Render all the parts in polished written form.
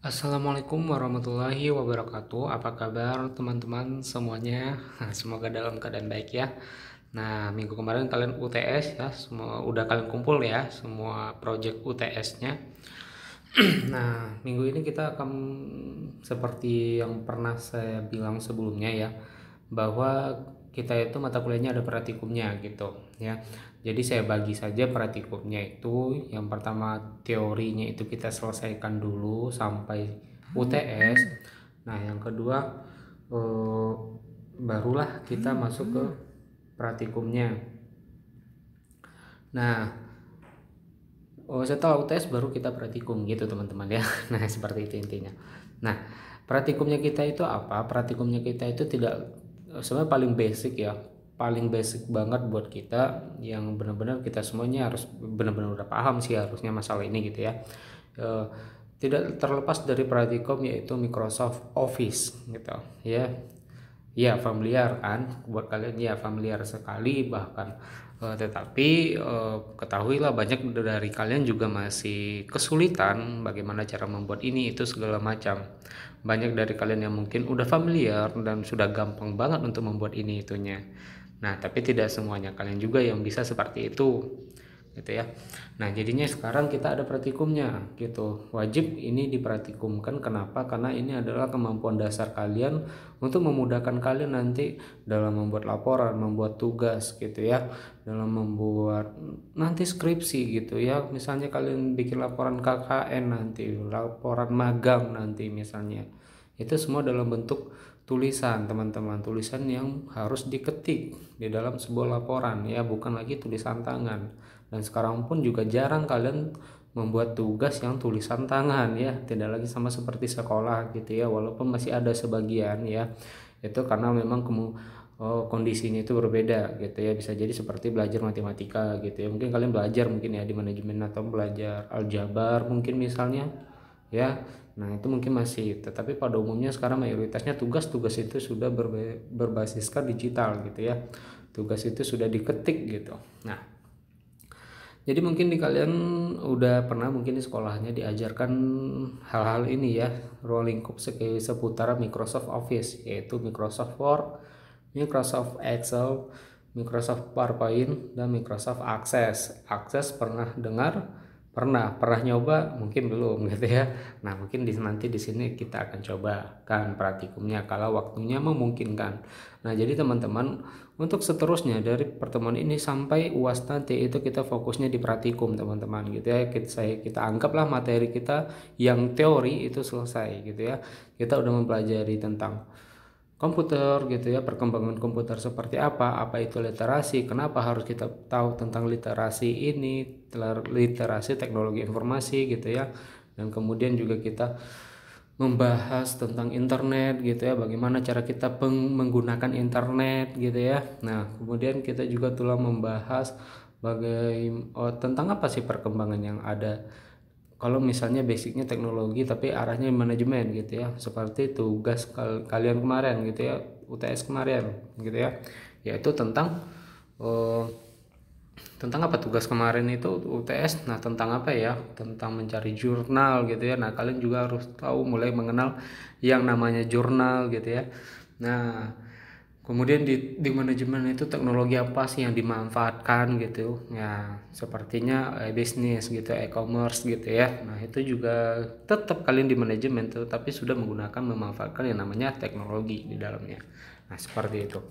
Assalamualaikum warahmatullahi wabarakatuh. Apa kabar teman-teman semuanya? Semoga dalam keadaan baik ya. Nah, minggu kemarin kalian UTS ya, semua udah kalian kumpul ya, semua project UTS-nya. Nah, minggu ini kita akan seperti yang pernah saya bilang sebelumnya ya, bahwa kita itu mata kuliahnya ada praktikumnya gitu ya. Jadi saya bagi saja praktikumnya itu, yang pertama teorinya itu kita selesaikan dulu sampai UTS. Nah, yang kedua eh, barulah kita masuk ke praktikumnya. Nah, setelah UTS baru kita praktikum gitu teman-teman ya. Nah, seperti itu intinya. Nah, praktikumnya kita itu apa? Praktikumnya kita itu tidak sebenarnya paling basic ya. Paling basic banget buat kita yang benar-benar kita semuanya harus benar-benar udah paham sih harusnya masalah ini gitu ya. Eh, Tidak terlepas dari praktikum yaitu Microsoft Office gitu ya. Ya familiar kan buat kalian, ya familiar sekali bahkan. Tetapi ketahuilah banyak dari kalian juga masih kesulitan bagaimana cara membuat ini itu segala macam. Banyak dari kalian yang mungkin udah familiar dan sudah gampang banget untuk membuat ini itunya. Nah, tapi tidak semuanya kalian juga yang bisa seperti itu gitu ya. Nah, jadinya sekarang kita ada praktikumnya gitu. Wajib ini dipratikumkan. Kenapa? Karena ini adalah kemampuan dasar kalian untuk memudahkan kalian nanti dalam membuat laporan, membuat tugas gitu ya, dalam membuat nanti skripsi gitu ya. Misalnya kalian bikin laporan KKN nanti, laporan magang nanti misalnya. Itu semua dalam bentuk tulisan, teman-teman. Tulisan yang harus diketik di dalam sebuah laporan ya, bukan lagi tulisan tangan. Dan sekarang pun juga jarang kalian membuat tugas yang tulisan tangan ya, tidak lagi sama seperti sekolah gitu ya, walaupun masih ada sebagian ya. Itu karena memang kondisinya itu berbeda gitu ya, bisa jadi seperti belajar matematika gitu ya, mungkin kalian belajar mungkin ya di manajemen atau belajar aljabar mungkin misalnya ya. Nah, itu mungkin masih, tetapi pada umumnya sekarang mayoritasnya tugas-tugas itu sudah berbasiskan digital gitu ya. Tugas itu sudah diketik gitu. Nah, jadi mungkin di kalian udah pernah mungkin di sekolahnya diajarkan hal-hal ini ya, ruang lingkup seputar Microsoft Office, yaitu Microsoft Word, Microsoft Excel, Microsoft PowerPoint, dan Microsoft Access. Access pernah dengar? Pernah nyoba? Mungkin belum gitu ya. Nah, mungkin nanti di sini kita akan coba kan praktikumnya kalau waktunya memungkinkan. Nah, jadi teman-teman, untuk seterusnya dari pertemuan ini sampai UAS nanti itu kita fokusnya di praktikum teman-teman gitu ya. Kita anggaplah materi kita yang teori itu selesai gitu ya. Kita udah mempelajari tentang komputer gitu ya, perkembangan komputer seperti apa itu literasi, kenapa harus kita tahu tentang literasi ini, literasi teknologi informasi gitu ya. Dan kemudian juga kita membahas tentang internet gitu ya, bagaimana cara kita menggunakan internet gitu ya. Nah, kemudian kita juga telah membahas tentang apa sih perkembangan yang ada kalau misalnya basicnya teknologi tapi arahnya manajemen gitu ya, seperti tugas kalian kemarin gitu ya, UTS kemarin gitu ya, yaitu eh, tentang apa tugas kemarin itu UTS. Nah, tentang apa ya, tentang mencari jurnal gitu ya. Nah, kalian juga harus tahu mulai mengenal yang namanya jurnal gitu ya. Nah, kemudian di manajemen itu teknologi apa sih yang dimanfaatkan gitu ya, sepertinya bisnis gitu, e-commerce gitu ya. Nah, itu juga tetap kalian di manajemen tuh, tapi sudah menggunakan memanfaatkan yang namanya teknologi di dalamnya. Nah, seperti itu.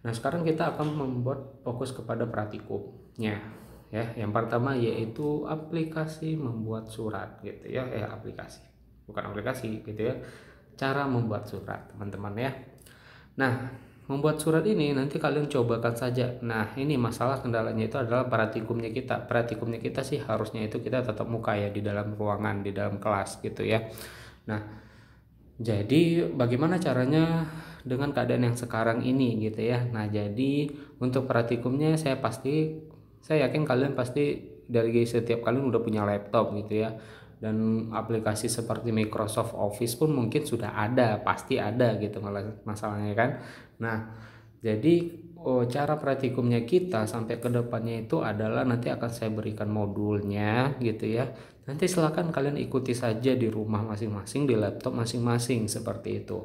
Nah, sekarang kita akan membuat fokus kepada praktikumnya ya. Yang pertama yaitu aplikasi membuat surat gitu ya, aplikasi. Bukan aplikasi gitu ya. Cara membuat surat, teman-teman ya. Nah, membuat surat ini nanti kalian cobakan saja. Nah, ini masalah kendalanya itu adalah praktikumnya kita. Praktikumnya kita sih harusnya itu kita tetap muka ya di dalam ruangan, di dalam kelas gitu ya. Nah, jadi bagaimana caranya dengan keadaan yang sekarang ini gitu ya. Nah, jadi untuk praktikumnya saya yakin kalian pasti dari setiap kalian udah punya laptop gitu ya. Dan aplikasi seperti Microsoft Office pun mungkin sudah ada, pasti ada gitu masalahnya kan. Nah, jadi cara praktikumnya kita sampai ke depannya itu adalah nanti akan saya berikan modulnya gitu ya. Nanti silakan kalian ikuti saja di rumah masing-masing, di laptop masing-masing seperti itu.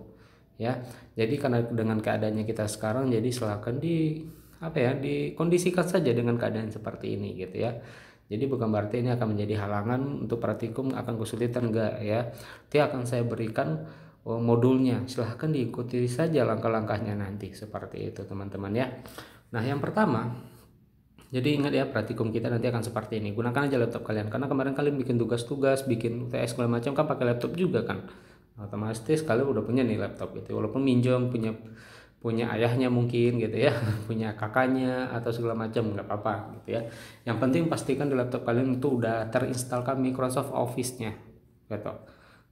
Ya. Jadi karena dengan keadaannya kita sekarang, jadi silakan dikondisikan saja dengan keadaan seperti ini gitu ya. Jadi bukan berarti ini akan menjadi halangan untuk praktikum akan kesulitan, enggak ya. Nanti akan saya berikan modulnya, silahkan diikuti saja langkah-langkahnya nanti seperti itu teman-teman ya. Nah yang pertama, jadi ingat ya, praktikum kita nanti akan seperti ini. Gunakan aja laptop kalian, karena kemarin kalian bikin tugas-tugas, bikin UTS segala macam kan pakai laptop juga kan. Otomatis kalian udah punya nih laptop gitu. Walaupun minjem punya ayahnya mungkin gitu ya, punya kakaknya atau segala macam, nggak apa-apa gitu ya. Yang penting pastikan di laptop kalian itu udah terinstalkan Microsoft Office-nya gitu.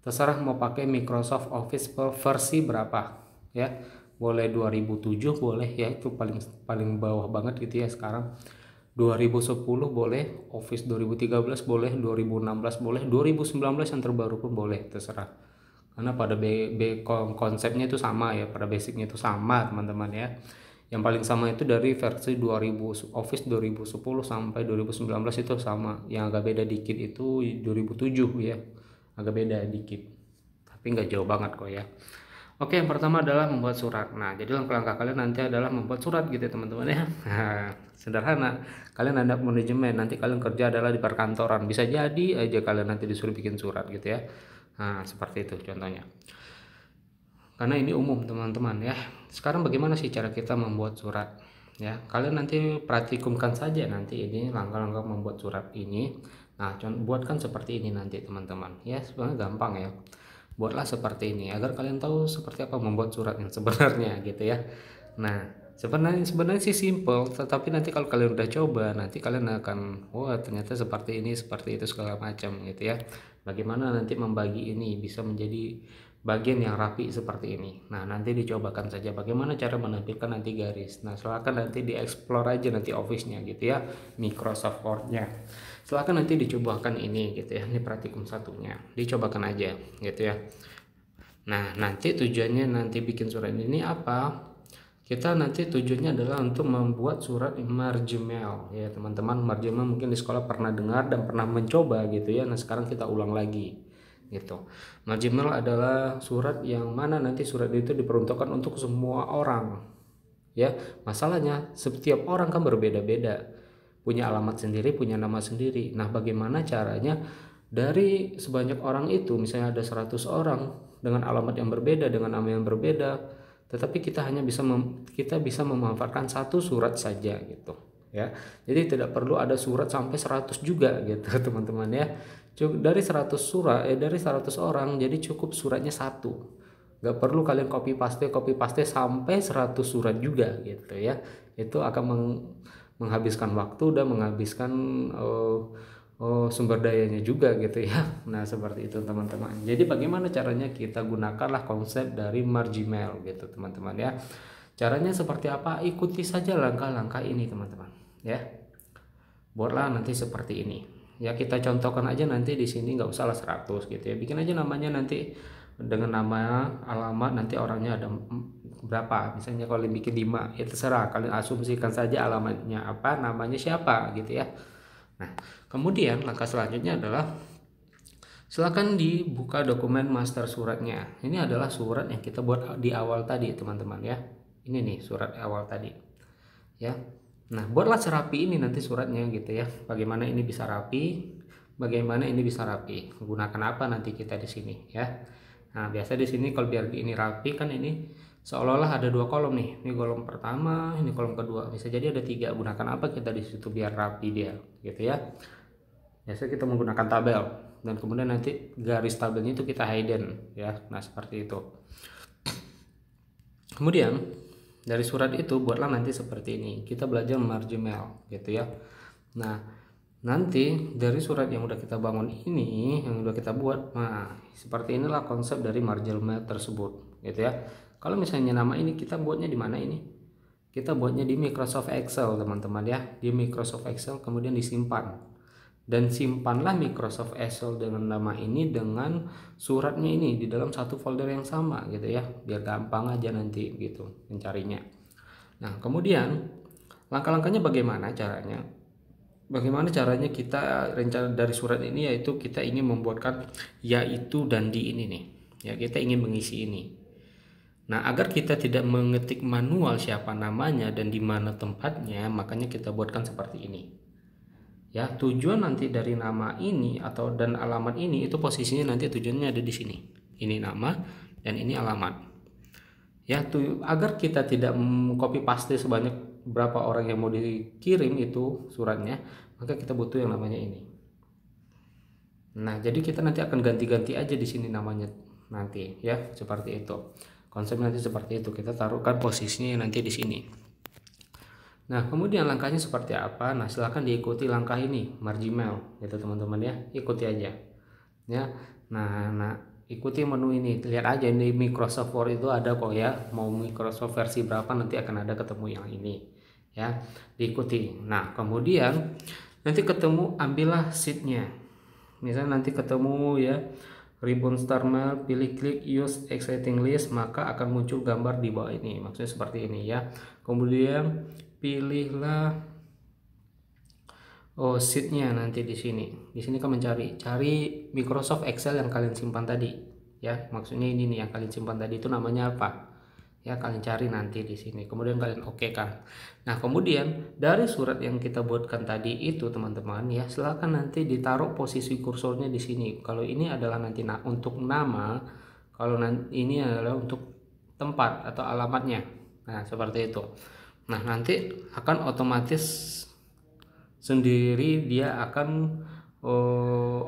Terserah mau pakai Microsoft Office versi berapa ya. Boleh 2007 boleh ya, itu paling bawah banget gitu ya sekarang. 2010 boleh, Office 2013 boleh, 2016 boleh, 2019 yang terbaru pun boleh, terserah. Karena pada konsepnya itu sama ya, pada basicnya itu sama teman-teman ya. Yang paling sama itu dari versi 2000 Office 2010 sampai 2019 itu sama. Yang agak beda dikit itu 2007 ya, agak beda dikit, tapi nggak jauh banget kok ya. Oke, yang pertama adalah membuat surat. Nah, jadi langkah-langkah kalian nanti adalah membuat surat gitu ya teman-teman ya. Nah, sederhana. Kalian ada manajemen, nanti kalian kerja adalah di perkantoran. Bisa jadi aja kalian nanti disuruh bikin surat gitu ya. Nah, seperti itu contohnya. Karena ini umum teman-teman ya. Sekarang bagaimana sih cara kita membuat surat? Ya, kalian nanti praktikumkan saja nanti ini langkah-langkah membuat surat ini. Nah, buatkan seperti ini nanti teman-teman. Ya, sebenarnya gampang ya. Buatlah seperti ini agar kalian tahu seperti apa membuat surat yang sebenarnya gitu ya. Nah sebenarnya sih simple, tetapi nanti kalau kalian udah coba nanti kalian akan wah ternyata seperti ini seperti itu segala macam gitu ya. Bagaimana nanti membagi ini bisa menjadi bagian yang rapi seperti ini. Nah nanti dicobakan saja bagaimana cara menampilkan nanti garis. Nah silakan nanti dieksplor aja nanti Office-nya gitu ya, Microsoft Word-nya. Silahkan nanti dicobakan ini gitu ya, ini praktikum satunya, dicobakan aja gitu ya. Nah nanti tujuannya nanti bikin surat ini apa? Kita nanti tujuannya adalah untuk membuat surat marjamel ya teman-teman. Marjamel mungkin di sekolah pernah dengar dan pernah mencoba gitu ya. Nah sekarang kita ulang lagi gitu. Marjamel adalah surat yang mana nanti surat itu diperuntukkan untuk semua orang ya. Masalahnya setiap orang kan berbeda-beda, punya alamat sendiri, punya nama sendiri. Nah bagaimana caranya dari sebanyak orang itu, misalnya ada 100 orang dengan alamat yang berbeda, dengan nama yang berbeda, tetapi kita hanya bisa memanfaatkan satu surat saja gitu ya. Jadi tidak perlu ada surat sampai 100 juga gitu teman-teman ya. Dari 100 surat dari 100 orang jadi cukup suratnya satu. Gak perlu kalian copy paste sampai 100 surat juga gitu ya. Itu akan menghabiskan waktu dan menghabiskan sumber dayanya juga gitu ya. Nah seperti itu teman-teman. Jadi bagaimana caranya kita gunakanlah konsep dari marjamel gitu teman-teman ya. Caranya seperti apa? Ikuti saja langkah-langkah ini teman-teman ya. Buatlah nanti seperti ini ya. Kita contohkan aja nanti di sini, nggak usah lah 100 gitu ya. Bikin aja namanya nanti dengan nama, alamat, nanti orangnya ada berapa. Misalnya kalau bikin 5 ya terserah, kalian asumsikan saja alamatnya apa, namanya siapa gitu ya. Nah kemudian langkah selanjutnya adalah silakan dibuka dokumen master suratnya. Ini adalah surat yang kita buat di awal tadi teman-teman ya. Ini nih surat awal tadi ya. Nah buatlah serapi ini nanti suratnya gitu ya. Bagaimana ini bisa rapi, bagaimana ini bisa rapi, gunakan apa nanti kita di sini ya. Nah biasa di sini kalau biar ini rapi kan ini seolah-olah ada 2 kolom nih. Ini kolom pertama, ini kolom kedua. Bisa jadi ada 3. Gunakan apa kita di situ biar rapi dia gitu ya. Biasa kita menggunakan tabel dan kemudian nanti garis tabelnya itu kita hidden ya. Nah seperti itu. Kemudian dari surat itu buatlah nanti seperti ini. Kita belajar marjamel gitu ya. Nah nanti dari surat yang udah kita bangun ini, yang udah kita buat, nah seperti inilah konsep dari marjamel tersebut gitu ya. Kalau misalnya nama ini kita buatnya di mana ini? Kita buatnya di Microsoft Excel teman-teman ya. Di Microsoft Excel kemudian disimpan. Dan simpanlah Microsoft Excel dengan nama ini dengan suratnya ini di dalam satu folder yang sama gitu ya. Biar gampang aja nanti gitu mencarinya. Nah kemudian langkah-langkahnya bagaimana caranya? bagaimana caranya kita rencana dari surat ini, yaitu kita ingin membuatkan yaitu dan di ini nih ya, kita ingin mengisi ini. Nah, agar kita tidak mengetik manual siapa namanya dan di mana tempatnya, makanya kita buatkan seperti ini. Ya, tujuan nanti dari nama ini atau dan alamat ini itu posisinya nanti tujuannya ada di sini. Ini nama dan ini alamat. Ya, agar kita tidak copy paste sebanyak berapa orang yang mau dikirim itu suratnya, maka kita butuh yang namanya ini. Nah, jadi kita nanti akan ganti-ganti aja di sini namanya nanti ya, seperti itu. Konsep nanti seperti itu, kita taruhkan posisinya nanti di sini. Nah, kemudian langkahnya seperti apa? Nah, silahkan diikuti langkah ini, Margmail gitu teman-teman ya, ikuti aja ya. Nah, ikuti menu ini, lihat aja di Microsoft Word itu ada kok ya, mau Microsoft versi berapa nanti akan ada ketemu yang ini ya, diikuti. Nah, kemudian nanti ketemu, ambillah sheetnya, misalnya nanti ketemu ya ribbon star mail, pilih klik use exciting list, maka akan muncul gambar di bawah ini, maksudnya seperti ini ya. Kemudian pilihlah sheetnya nanti di sini. Di sini kan cari Microsoft Excel yang kalian simpan tadi ya. Maksudnya ini nih yang kalian simpan tadi itu namanya apa? Ya, kalian cari nanti di sini. Kemudian kalian oke kan. Nah, kemudian dari surat yang kita buatkan tadi itu teman-teman ya, silakan nanti ditaruh posisi kursornya di sini. Kalau ini adalah nanti untuk nama, kalau ini adalah untuk tempat atau alamatnya. Nah, seperti itu. Nah, nanti akan otomatis sendiri, dia akan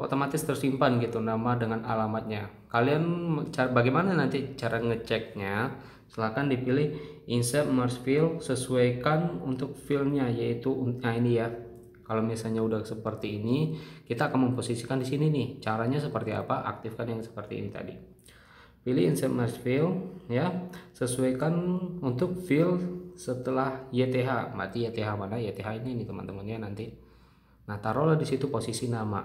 otomatis tersimpan gitu nama dengan alamatnya. Kalian bagaimana nanti cara ngeceknya? Silahkan dipilih insert merge field, sesuaikan untuk fieldnya, yaitu ini ya. Kalau misalnya udah seperti ini, kita akan memposisikan di sini nih. Caranya seperti apa? Aktifkan yang seperti ini tadi. Pilih insert merge field ya, sesuaikan untuk field setelah YTH. Mati YTH mana? YTH ini nih teman-teman ya nanti. Nah, taruhlah di situ posisi nama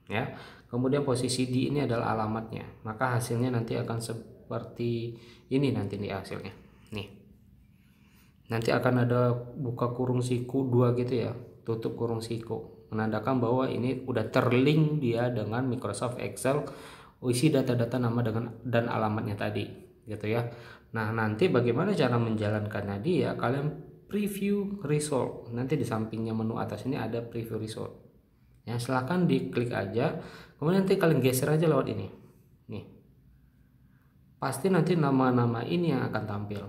ya. Kemudian posisi di ini adalah alamatnya. Maka hasilnya nanti akan seperti ini nanti nih hasilnya. Nih. Nanti akan ada buka kurung siku 2 gitu ya. Tutup kurung siku. Menandakan bahwa ini udah terlink dia dengan Microsoft Excel, isi data-data nama dan alamatnya tadi gitu ya. Nah, nanti bagaimana cara menjalankannya dia, kalian preview result. Nanti di sampingnya menu atas ini ada preview result ya, silahkan diklik aja. Kemudian nanti kalian geser aja lewat ini nih, pasti nanti nama-nama ini yang akan tampil.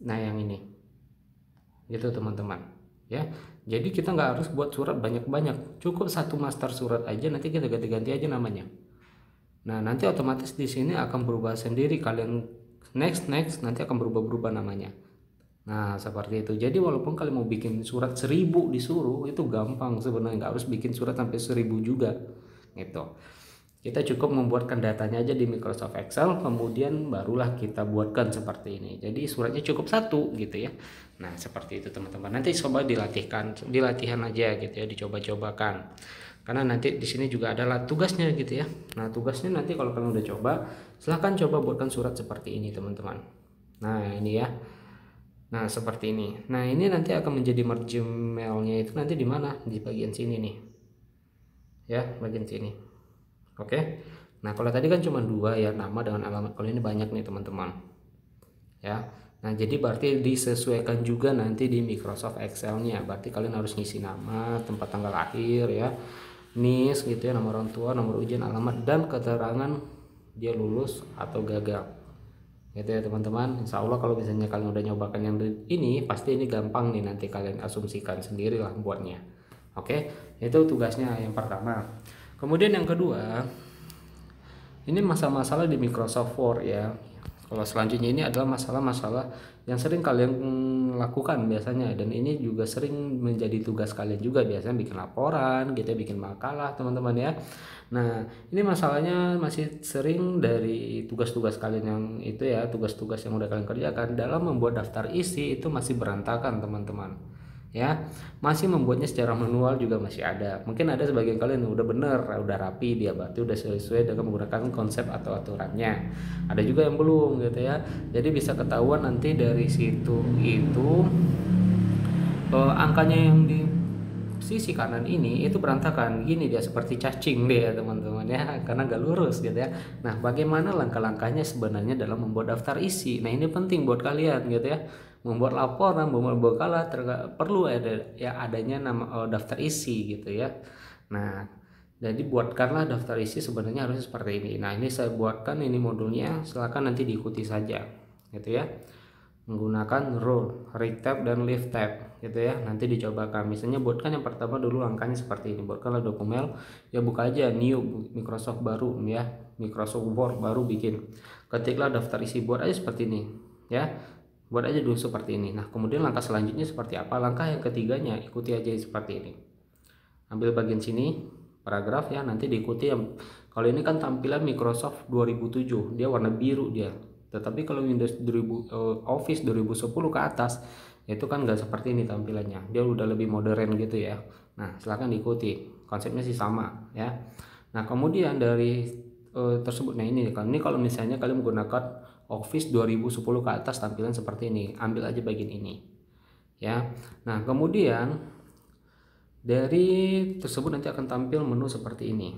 Nah, yang ini gitu teman-teman ya. Jadi kita nggak harus buat surat banyak-banyak, cukup satu master surat aja, nanti kita ganti-ganti aja namanya. Nah, nanti otomatis di sini akan berubah sendiri. Kalian next nanti akan berubah namanya. Nah, seperti itu. Jadi walaupun kalian mau bikin surat 1000 disuruh, itu gampang sebenarnya, nggak harus bikin surat sampai 1000 juga gitu. Kita cukup membuatkan datanya aja di Microsoft Excel, kemudian barulah kita buatkan seperti ini. Jadi suratnya cukup satu gitu ya. Nah, seperti itu teman-teman. Nanti coba dilatihan aja gitu ya, dicoba-cobakan. Karena nanti di sini juga adalah tugasnya gitu ya. Nah, tugasnya nanti kalau kalian udah coba, silahkan coba buatkan surat seperti ini teman-teman. Nah, ini ya. Nah, seperti ini. Nah, ini nanti akan menjadi Margmail-nya itu nanti di mana? Di bagian sini nih. Ya, bagian sini. Oke. Nah, kalau tadi kan cuma 2 ya, nama dengan alamat. Kalau ini banyak nih teman-teman ya. Nah, jadi berarti disesuaikan juga nanti di Microsoft Excel-nya. Berarti kalian harus ngisi nama, tempat tanggal lahir ya, NIS gitu ya, nomor orang tua, nomor ujian, alamat, dan keterangan dia lulus atau gagal gitu ya teman-teman. Insya Allah kalau misalnya kalian udah nyobakan yang ini, pasti ini gampang nih, nanti kalian asumsikan sendiri lah buatnya. Oke, itu tugasnya yang pertama. Kemudian yang kedua, ini masalah-masalah di Microsoft Word ya. Kalau selanjutnya ini adalah masalah-masalah yang sering kalian lakukan biasanya, dan ini juga sering menjadi tugas kalian juga, biasanya bikin laporan gitu, bikin makalah teman-teman ya. Nah, ini masalahnya masih sering dari tugas-tugas kalian yang itu ya, tugas-tugas yang udah kalian kerjakan dalam membuat daftar isi itu masih berantakan teman-teman ya. Masih membuatnya secara manual juga masih ada. Mungkin ada sebagian kalian yang udah bener, udah rapi dia, berarti udah sesuai dengan menggunakan konsep atau aturannya. Ada juga yang belum gitu ya. Jadi bisa ketahuan nanti dari situ itu angkanya yang sisi kanan ini itu berantakan gini, dia seperti cacing deh ya teman-teman ya, karena gak lurus gitu ya. Nah, bagaimana langkah-langkahnya sebenarnya dalam membuat daftar isi? Nah, ini penting buat kalian gitu ya. Membuat laporan, membuat bekal perlu ada ya adanya nama daftar isi gitu ya. Nah, jadi buatkanlah daftar isi sebenarnya harus seperti ini. Nah, ini saya buatkan ini modulnya, silakan nanti diikuti saja gitu ya, menggunakan rule, read tab dan leave tab gitu ya. Nanti dicobakan, misalnya buatkan yang pertama dulu angkanya seperti ini, buatkanlah dokumen ya, buka aja new Microsoft baru ya, Microsoft Word baru bikin, ketiklah daftar isi, buat aja seperti ini ya, buat aja dulu seperti ini. Nah, kemudian langkah selanjutnya seperti apa? Langkah yang ketiganya ikuti aja seperti ini, ambil bagian sini paragraf ya, nanti diikuti yang kalau ini kan tampilan Microsoft 2007 dia warna biru dia. Tetapi kalau Windows 2000, Office 2010 ke atas itu kan nggak seperti ini tampilannya, dia udah lebih modern gitu ya. Nah, silahkan diikuti, konsepnya sih sama ya. Nah, kemudian dari tersebut, nah ini kan, ini kalau misalnya kalian menggunakan Office 2010 ke atas tampilan seperti ini, ambil aja bagian ini ya. Nah, kemudian dari tersebut nanti akan tampil menu seperti ini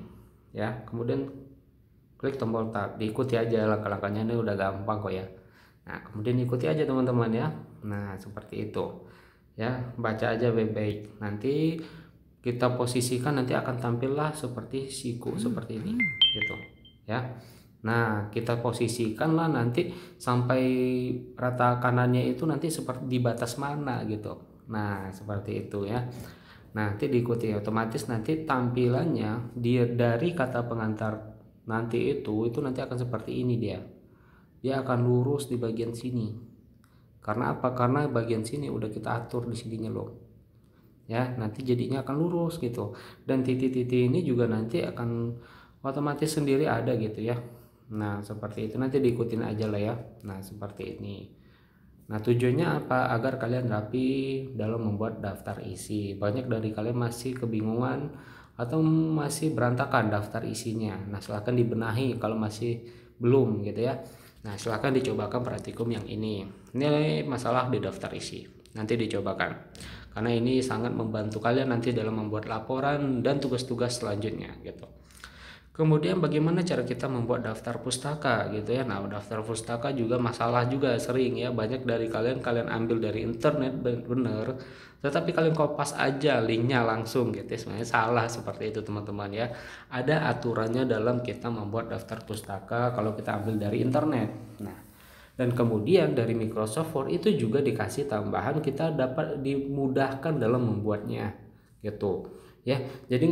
ya, kemudian klik tombol tab, diikuti aja langkah-langkahnya, ini udah gampang kok ya. Nah, kemudian ikuti aja teman-teman ya. Nah, seperti itu ya, baca aja baik-baik, nanti kita posisikan nanti akan tampillah seperti siku seperti ini gitu ya. Nah, kita posisikanlah nanti sampai rata kanannya itu nanti seperti di batas mana gitu. Nah, seperti itu ya. Nanti diikuti, otomatis nanti tampilannya dia dari kata pengantar nanti itu nanti akan seperti ini, dia akan lurus di bagian sini. Karena apa? Karena bagian sini udah kita atur di sininya loh ya, nanti jadinya akan lurus gitu. Dan titik-titik ini juga nanti akan otomatis sendiri ada gitu ya. Nah, seperti itu, nanti diikutin aja lah ya. Nah, seperti ini. Nah, tujuannya apa? Agar kalian rapi dalam membuat daftar isi. Banyak dari kalian masih kebingungan atau masih berantakan daftar isinya. Nah, silahkan dibenahi kalau masih belum gitu ya. Nah, silahkan dicobakan praktikum yang ini. Ini masalah di daftar isi. Nanti dicobakan. Karena ini sangat membantu kalian nanti dalam membuat laporan dan tugas-tugas selanjutnya gitu. Kemudian bagaimana cara kita membuat daftar pustaka gitu ya. Nah, daftar pustaka juga masalah juga sering ya, banyak dari kalian ambil dari internet bener, tetapi kalian kopas aja linknya langsung gitu ya. Sebenarnya salah seperti itu teman-teman ya. Ada aturannya dalam kita membuat daftar pustaka kalau kita ambil dari internet. Nah, dan kemudian dari Microsoft Word itu juga dikasih tambahan, kita dapat dimudahkan dalam membuatnya gitu ya. Jadi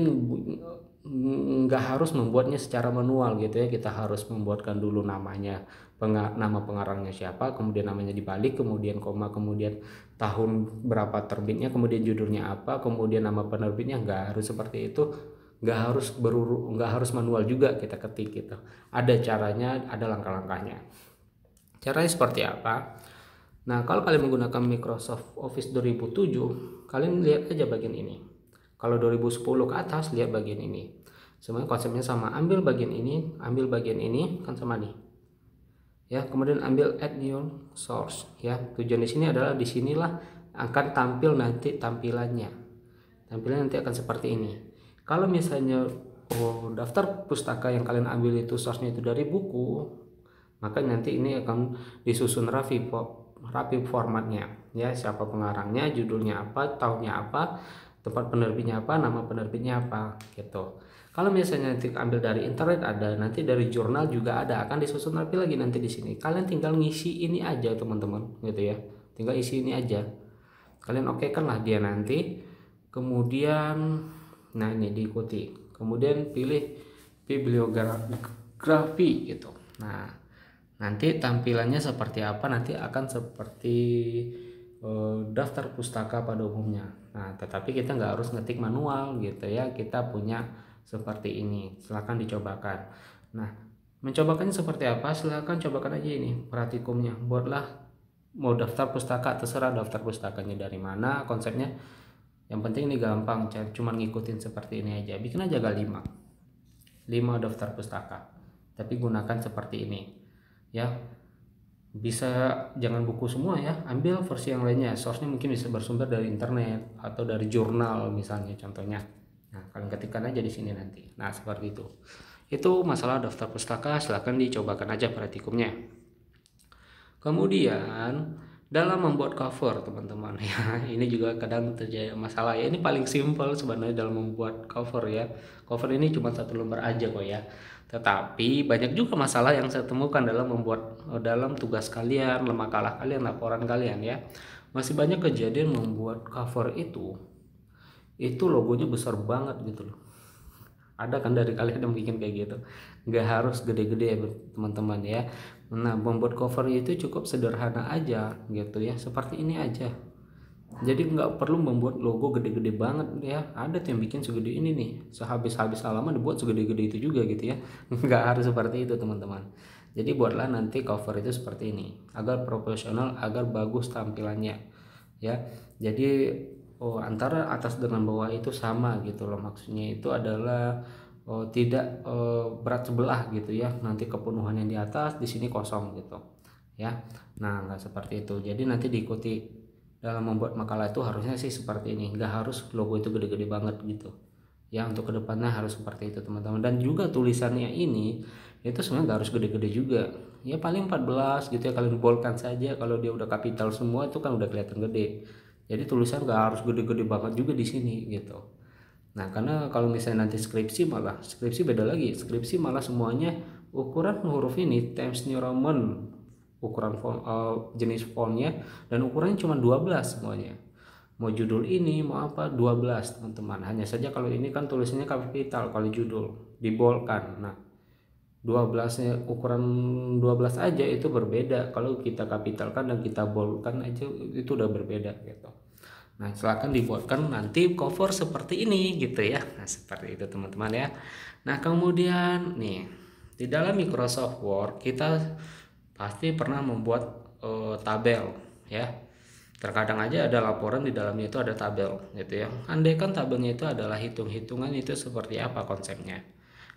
nggak harus membuatnya secara manual gitu ya, kita harus membuatkan dulu namanya, nama pengarangnya siapa, kemudian namanya dibalik, kemudian koma, kemudian tahun berapa terbitnya, kemudian judulnya apa, kemudian nama penerbitnya. Nggak harus seperti itu, nggak harus manual juga kita ketik gitu. Ada caranya, ada langkah-langkahnya. Caranya seperti apa? Nah, kalau kalian menggunakan Microsoft Office 2007, kalian lihat aja bagian ini. Kalau 2010 ke atas, lihat bagian ini. Semuanya konsepnya sama. Ambil bagian ini, kan sama nih. Ya, kemudian ambil add new source ya. Tujuan di sini adalah di sinilah akan tampil nanti tampilannya. Tampilan nanti akan seperti ini. Kalau misalnya daftar pustaka yang kalian ambil itu source-nya itu dari buku, maka nanti ini akan disusun rapi formatnya ya, siapa pengarangnya, judulnya apa, tahunnya apa, tempat penerbitnya apa, nama penerbitnya apa gitu. Kalau misalnya nanti ambil dari internet, ada nanti dari jurnal juga ada, akan disusun rapi lagi nanti di sini. Kalian tinggal ngisi ini aja teman-teman gitu ya, tinggal isi ini aja, kalian oke kan lah dia nanti. Kemudian nah ini diikuti, kemudian pilih bibliografi gitu. Nah, nanti tampilannya seperti apa, nanti akan seperti daftar pustaka pada umumnya. Nah, tetapi kita nggak harus ngetik manual gitu ya, kita punya seperti ini. Silahkan dicobakan. Nah, mencobakannya seperti apa? Silahkan cobakan aja ini praktikumnya. Buatlah mau daftar pustaka, terserah daftar pustakanya dari mana, konsepnya. Yang penting ini gampang, cuma ngikutin seperti ini aja. Bikin aja gak 5 daftar pustaka, tapi gunakan seperti ini ya. Bisa jangan buku semua ya, ambil versi yang lainnya. Source-nya mungkin bisa bersumber dari internet atau dari jurnal misalnya contohnya. Nah, kalian ketikkan aja di sini nanti. Nah, seperti itu. Itu masalah daftar pustaka, silahkan dicobakan aja praktikumnya. Kemudian dalam membuat cover teman-teman ya, ini juga kadang terjadi masalah ya. Ini paling simpel sebenarnya dalam membuat cover ya. Cover ini cuma satu lembar aja kok ya. Tetapi banyak juga masalah yang saya temukan dalam membuat dalam tugas kalian, makalah kalian, laporan kalian ya. Masih banyak kejadian membuat cover itu logonya besar banget gitu loh. Ada kan dari kalian yang bikin kayak gitu, nggak harus gede-gede ya teman-teman ya. Nah, membuat cover itu cukup sederhana aja gitu ya, seperti ini aja. Jadi nggak perlu membuat logo gede-gede banget ya. Ada tuh yang bikin segede ini nih, sehabis-habis halaman dibuat segede-gede itu juga gitu ya. Nggak harus seperti itu teman-teman. Jadi buatlah nanti cover itu seperti ini agar profesional, agar bagus tampilannya ya. Jadi antara atas dengan bawah itu sama gitu loh, maksudnya itu adalah tidak berat sebelah gitu ya, nanti kepenuhannya di atas, di sini kosong gitu ya. Nah, nggak seperti itu. Jadi nanti diikuti dalam membuat makalah itu harusnya sih seperti ini, nggak harus logo itu gede-gede banget gitu ya. Untuk kedepannya harus seperti itu teman-teman. Dan juga tulisannya ini itu sebenarnya nggak harus gede-gede juga ya, paling 14 gitu ya, kalian boldkan saja. Kalau dia udah kapital semua itu kan udah kelihatan gede. Jadi tulisan nggak harus gede-gede banget juga di sini gitu. Nah, karena kalau misalnya nanti skripsi beda lagi. Skripsi malah semuanya ukuran huruf ini Times New Roman, ukuran font, jenis fontnya, dan ukurannya cuma 12 semuanya. Mau judul ini mau apa 12 teman-teman. Hanya saja kalau ini kan tulisannya kapital, kalau judul dibolkan. Nah, 12-nya ukuran 12 aja itu berbeda. Kalau kita kapitalkan dan kita boldkan aja itu udah berbeda gitu. Nah, silakan dibuatkan nanti cover seperti ini gitu ya. Nah, seperti itu teman-teman ya. Nah, kemudian nih di dalam Microsoft Word kita pasti pernah membuat tabel ya. Terkadang aja ada laporan di dalamnya itu ada tabel gitu ya. Andaikan tabelnya itu adalah hitung-hitungan, itu seperti apa konsepnya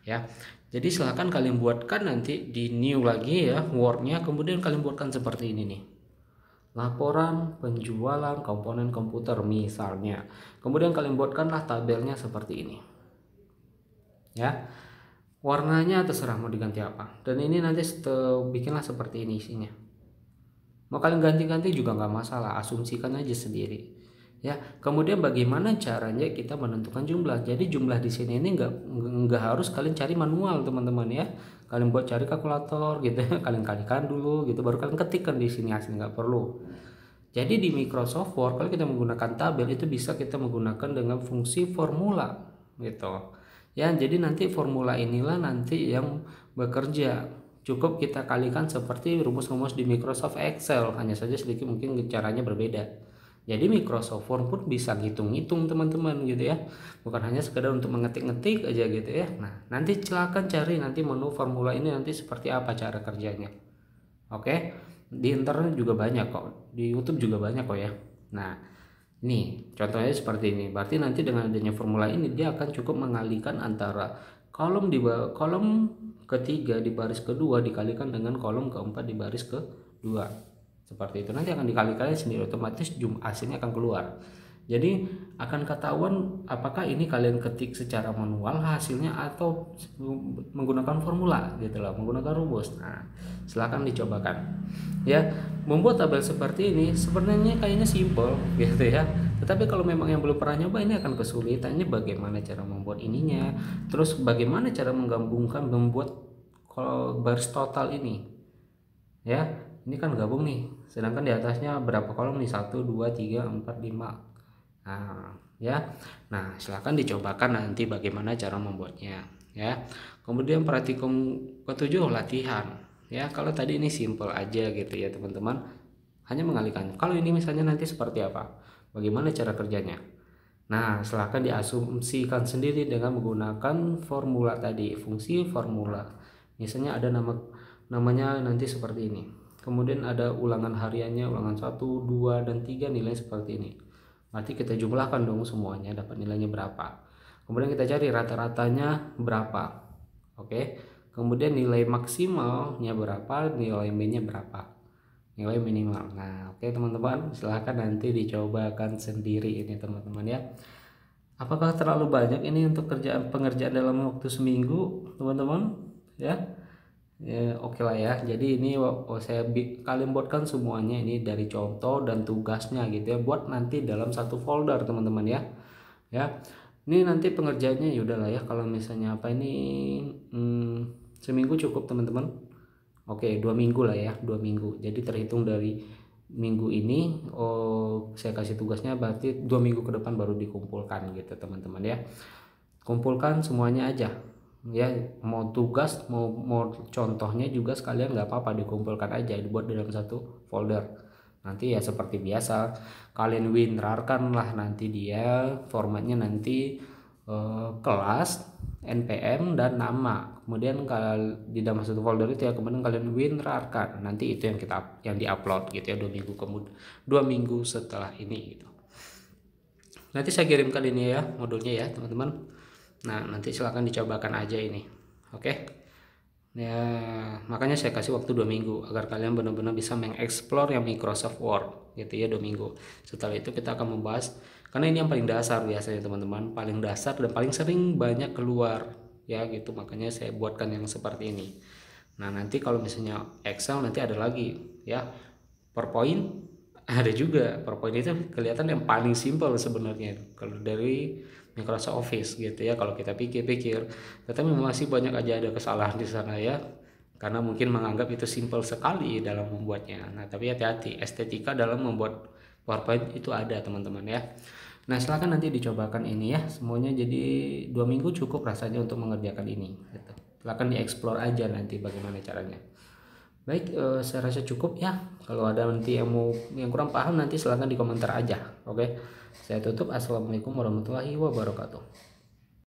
ya. Jadi silahkan kalian buatkan nanti di new lagi ya Word-nya, kemudian kalian buatkan seperti ini nih. Laporan penjualan komponen komputer misalnya. Kemudian kalian buatkanlah tabelnya seperti ini. Ya. Warnanya terserah mau diganti apa. Dan ini nanti bikinlah seperti ini isinya. Mau kalian ganti-ganti juga nggak masalah, asumsikan aja sendiri. Ya, kemudian bagaimana caranya kita menentukan jumlah. Jadi jumlah di sini ini nggak harus kalian cari manual teman-teman ya. Kalian buat cari kalkulator gitu ya, kalian kalikan dulu gitu, baru kalian ketikkan di sini hasilnya, nggak perlu. Jadi di Microsoft Word kalau kita menggunakan tabel itu bisa kita menggunakan dengan fungsi formula gitu. Ya, jadi nanti formula inilah nanti yang bekerja. Cukup kita kalikan seperti rumus-rumus di Microsoft Excel, hanya saja sedikit mungkin caranya berbeda. Jadi Microsoft Word pun bisa ngitung-ngitung teman-teman gitu ya. Bukan hanya sekedar untuk mengetik-ngetik aja gitu ya. Nah, nanti silakan cari nanti menu formula ini nanti seperti apa cara kerjanya. Oke, di internet juga banyak kok, di YouTube juga banyak kok ya. Nah, nih contohnya seperti ini. Berarti nanti dengan adanya formula ini dia akan cukup mengalihkan antara kolom kolom ketiga di baris kedua dikalikan dengan kolom keempat di baris kedua. Seperti itu nanti akan dikalikannya sendiri, otomatis hasilnya akan keluar. Jadi akan ketahuan apakah ini kalian ketik secara manual hasilnya atau menggunakan formula gitu loh, menggunakan rumus. Nah, silahkan dicobakan. Ya, membuat tabel seperti ini sebenarnya kayaknya simple gitu ya. Tetapi kalau memang yang belum pernah nyoba ini akan kesulitan. Ini bagaimana cara membuat ininya, terus bagaimana cara menggabungkan membuat baris total ini. Ya, ini kan gabung nih. Sedangkan di atasnya berapa kolom nih? 1 2 3 4 5. Nah, ya. Nah, silahkan dicobakan nanti bagaimana cara membuatnya, ya. Kemudian praktikum ketujuh latihan. Ya, kalau tadi ini simple aja gitu ya, teman-teman. Hanya mengalihkan. Kalau ini misalnya nanti seperti apa? Bagaimana cara kerjanya? Nah, silahkan diasumsikan sendiri dengan menggunakan formula tadi, fungsi formula. Misalnya ada namanya nanti seperti ini. Kemudian ada ulangan hariannya, ulangan 1, 2, dan 3 nilai seperti ini. Berarti kita jumlahkan dong semuanya, dapat nilainya berapa. Kemudian kita cari rata-ratanya berapa. Oke. Kemudian nilai maksimalnya berapa, nilai min-nya berapa. nilai minimal. Nah, oke teman-teman, silahkan nanti dicobakan sendiri ini teman-teman ya. Apakah terlalu banyak ini untuk pengerjaan dalam waktu seminggu teman-teman ya? Ya oke lah ya. Jadi ini kalian buatkan semuanya ini dari contoh dan tugasnya gitu ya, buat nanti dalam satu folder teman-teman ya. Ya, ini nanti pengerjaannya ya udahlah ya, kalau misalnya apa ini seminggu cukup teman-teman. Oke, 2 minggu lah ya, 2 minggu. Jadi terhitung dari minggu ini, saya kasih tugasnya berarti 2 minggu ke depan baru dikumpulkan gitu teman-teman ya. Kumpulkan semuanya aja ya, mau tugas mau contohnya juga sekalian nggak apa-apa, dikumpulkan aja dibuat dalam satu folder. Nanti ya seperti biasa kalian WinRAR-kan lah, nanti dia formatnya nanti kelas, NPM dan nama. Kemudian kalau di dalam satu folder itu ya kemudian kalian WinRAR-kan. Nanti itu yang diupload gitu ya 2 minggu kemudian, 2 minggu setelah ini gitu. Nanti saya kirimkan ini ya modulnya ya teman-teman. Nah nanti silahkan dicobakan aja ini. Oke ya, makanya saya kasih waktu 2 minggu agar kalian benar-benar bisa mengeksplor yang Microsoft Word gitu ya, 2 minggu. Setelah itu kita akan membahas, karena ini yang paling dasar biasanya teman-teman, paling dasar dan paling sering banyak keluar ya gitu, makanya saya buatkan yang seperti ini. Nah nanti kalau misalnya Excel nanti ada lagi ya, PowerPoint ada juga. PowerPoint itu kelihatan yang paling simpel sebenarnya kalau dari Microsoft Office gitu ya, kalau kita pikir-pikir, tetapi masih banyak aja ada kesalahan di sana ya, karena mungkin menganggap itu simpel sekali dalam membuatnya. Nah tapi hati-hati, estetika dalam membuat PowerPoint itu ada teman-teman ya. Nah silahkan nanti dicobakan ini ya semuanya, jadi 2 minggu cukup rasanya untuk mengerjakan ini gitu. Silahkan dieksplor aja nanti bagaimana caranya. Baik, saya rasa cukup ya. Kalau ada nanti yang kurang paham nanti silahkan di komentar aja. Oke, saya tutup. Assalamualaikum warahmatullahi wabarakatuh.